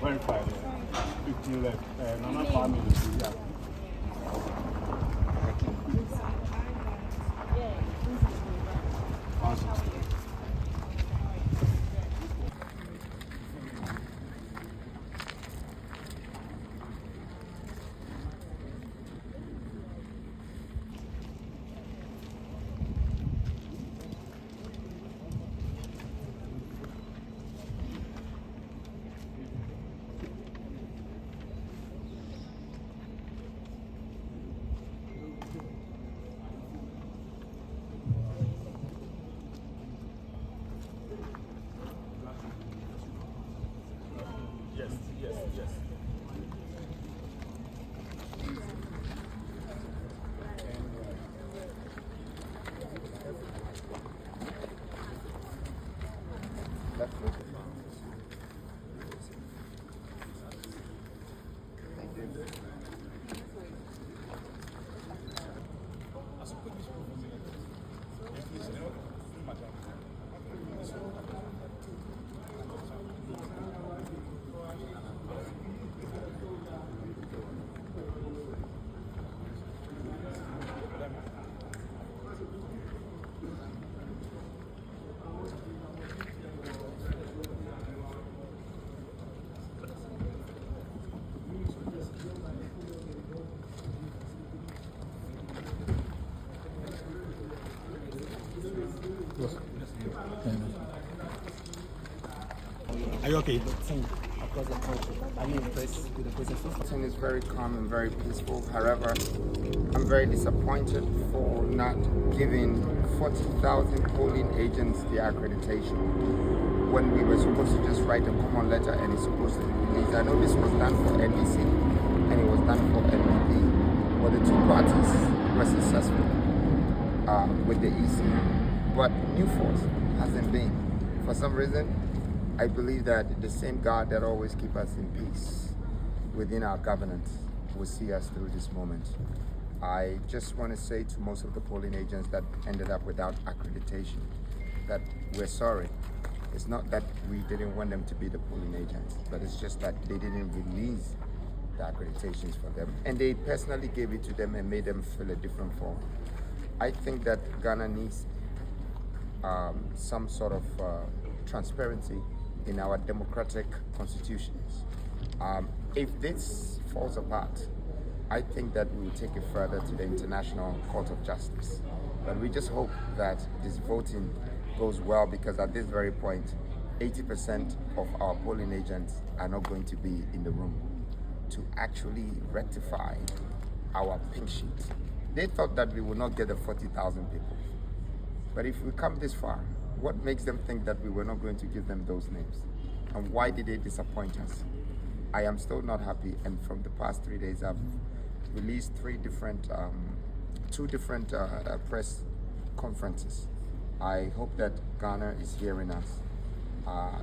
Verify 15 left. Nana family. Yes. Are you okay? Across the country. Are you impressed with the process? Everything is very calm and very peaceful. However, I'm very disappointed for not giving 40,000 polling agents the accreditation when we were supposed to just write a common letter and it's supposed to be released. I know this was done for NDC and it was done for NPP, but the two parties were successful with the EC, but New Force hasn't been. For some reason, I believe that the same God that always keeps us in peace within our governance will see us through this moment. I just want to say to most of the polling agents that ended up without accreditation that we're sorry. It's not that we didn't want them to be the polling agents, but it's just that they didn't release the accreditations for them. And they personally gave it to them and made them fill a different form. I think that Ghana needs some sort of transparency in our democratic constitutions. If this falls apart, I think that we will take it further to the International Court of Justice. But we just hope that this voting goes well, because at this very point, 80% of our polling agents are not going to be in the room to actually rectify our pink sheet. They thought that we would not get the 40,000 people. But if we come this far, what makes them think that we were not going to give them those names? And why did they disappoint us? I am still not happy, and from the past 3 days, I've released two different press conferences. I hope that Ghana is hearing us.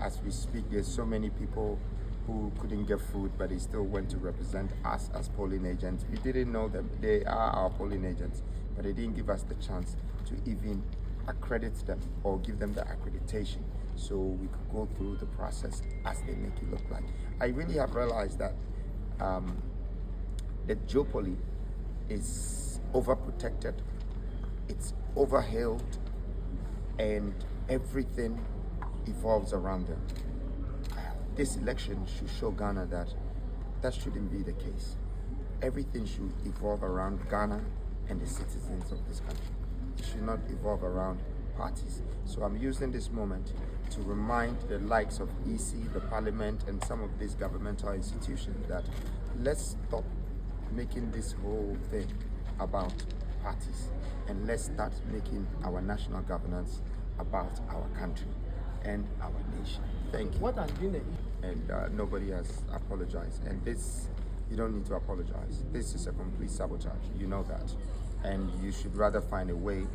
As we speak, there's so many people who couldn't get food, but they still went to represent us as polling agents. We didn't know them. They are our polling agents, but they didn't give us the chance to even accredit them or give them the accreditation so we could go through the process as they make it look like. I really have realized that the duopoly is overprotected, it's overhailed, and everything evolves around them. This election should show Ghana that that shouldn't be the case. Everything should evolve around Ghana and the citizens of this country. It should not evolve around parties. So I'm using this moment to remind the likes of EC, the Parliament, and some of these governmental institutions that let's stop making this whole thing about parties, and let's start making our national governance about our country. and our nation. Thank you. What has been the And nobody has apologized. And this, you don't need to apologize. This is a complete sabotage. You know that. And you should rather find a way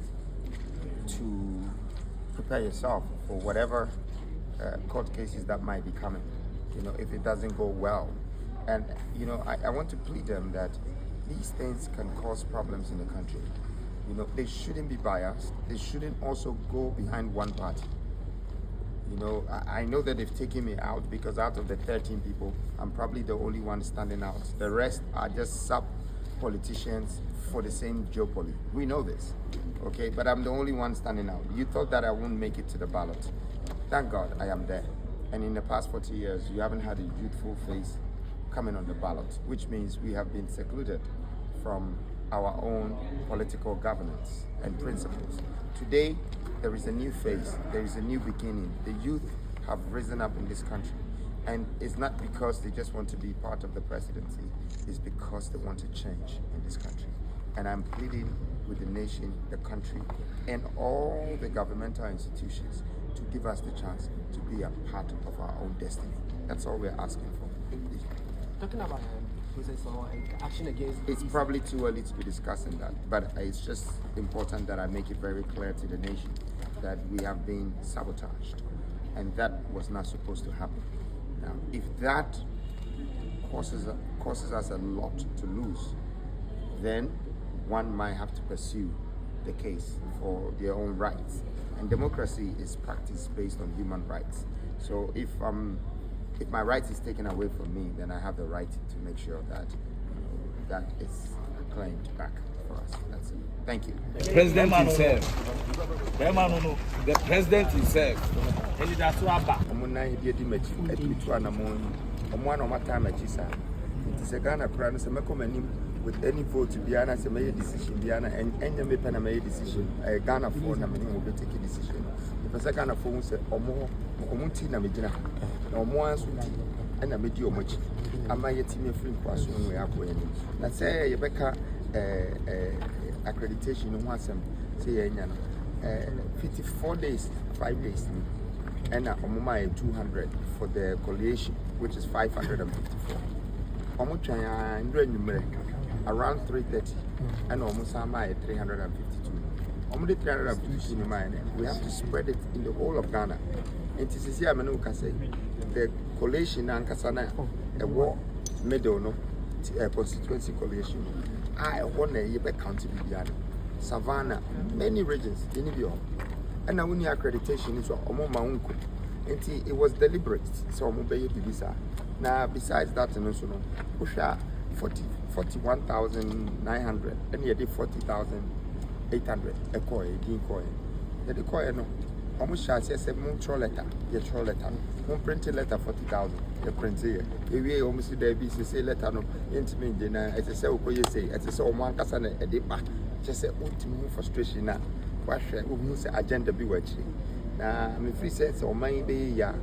to prepare yourself for whatever court cases that might be coming. If it doesn't go well. And, I want to plead them that these things can cause problems in the country. They shouldn't be biased. They shouldn't also go behind one party. I know that they've taken me out because out of the 13 people, I'm probably the only one standing out. The rest are just sub-politicians for the same duopoly. We know this, okay? But I'm the only one standing out. You thought that I wouldn't make it to the ballot. Thank God I am there. And in the past 40 years, you haven't had a youthful face coming on the ballot, which means we have been secluded from our own political governance and principles. Today, there is a new face, there is a new beginning. The youth have risen up in this country. And it's not because they just want to be part of the presidency, it's because they want to change in this country. And I'm pleading with the nation, the country, and all the governmental institutions to give us the chance to be a part of our own destiny. That's all we're asking for. talking about process or action against? It's probably too early to be discussing that, but it's just important that I make it very clear to the nation that we have been sabotaged, and that was not supposed to happen. Now, if that causes us a lot to lose, then one might have to pursue the case for their own rights. And democracy is practiced based on human rights. So if my rights is taken away from me, then I have the right to make sure that that is claimed back for us. That's it. Thank you. The president himself. The president himself. With any vote to be honest, make a decision, and any me pen make a decision. Ghana for na me will be taking decision. The person Ghana for say omo na me gina. Na omo anso ti na me di omo chi. Ama ye ti me free kwaso we akọ yani. Na say ye beka accreditation no asem say ye nya no 54 days, 5 days. And omo ma 200 for the coalition, which is 554. Omo twan around 3:30 and almost 352. Almost 352 in mind. We have to spread it in the whole of Ghana. And to see, I mean, say the coalition and Kasana, a war middle, no, a constituency coalition. I want a year county Bibiana, Savannah, many regions, in India. And now, when the accreditation is Omo Maunko, and it was deliberate, so Mobile Bibisa. Now, besides that, and also, Usha 41,900 and you did 40,800 a coin, the coin no almost shall say moon troll letter, your troll letter, one printed letter 40,000, the print here. If we almost there be say letter no intimate dinner, as I say, you say, as I saw one casana a dipper, just say ultimate frustration now. What shall we say agenda be watching? Now, I'm free sense or maybe, yeah,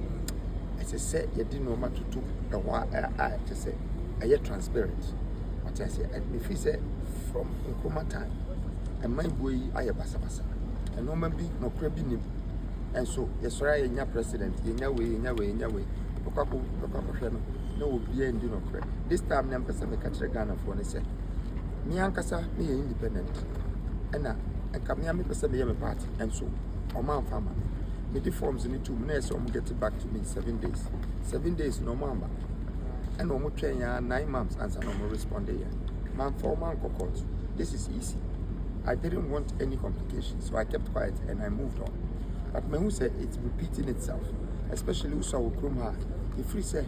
as I said, you didn't know much to do the what I just say. I get transparent. What I say, and if he said from Nkrumah time, and my boy, I have basa, and no man be no crabby name. And so, yes, I am your president, in your way, no, be and do no crab. This time, I'm person make a Ghana for and say, me ankasa, me independent. And now, and come near me person be a party, and so, or man farmer. Me the forms in 2 minutes, so get it back to me 7 days. 7 days, no mama. And no more 9 months answer no more respond here. Man 4 months court. This is easy. I didn't want any complications, so I kept quiet and I moved on. But my who said it's repeating itself, especially who saw Krumha. If we say,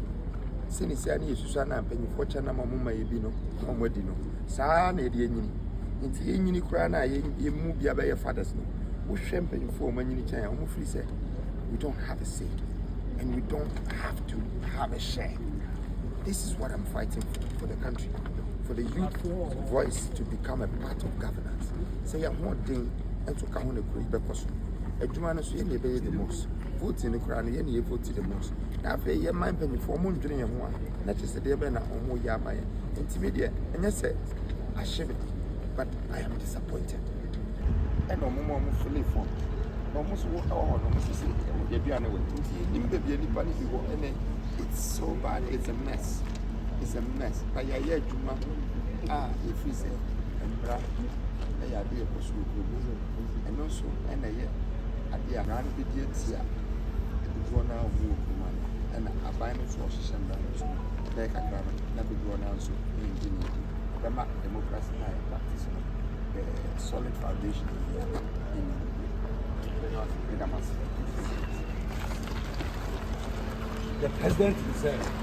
Sinisani, Susana, and Penny Fortuna, Mamma Yebino, Momedino, San Ediani, into Yini Krana, you move by your father's no. Who champagne for many time, almost free say, we don't have a say, and we don't have to have a share. This is what I'm fighting for the country, for the youth voice to become a part of governance. Say I'm one thing and to count a great because a Juana so you pay the most. Vote in the crown, you vote the most. Now pay your mind penny for moon during one, that is the day when I'm more yama intermediate. And yes, I shouldn't, but I am disappointed. And no more fully formed. Almost almost see, aduane wɔ nti nim baabi a nipa no bi wɔ ɛnɛ it's so bad it's a mess but yɛayɛ adwuma a yɛfiri sɛ mbra na yɛade yɛkɔ so wɔ kurom ɛno nso ɛna ɛyɛ adeɛ a mmara no bɛdi atia dodoɔ no a ɔmo wɔ kurom ano ɛna aban no nso ɔhyehyɛ mmara no so bɛyɛ kakra no na dodoɔ no nso ɛngye ne yɛdi bɛma democracy na yɛ practice no solid foundation in Damascus. The president himself.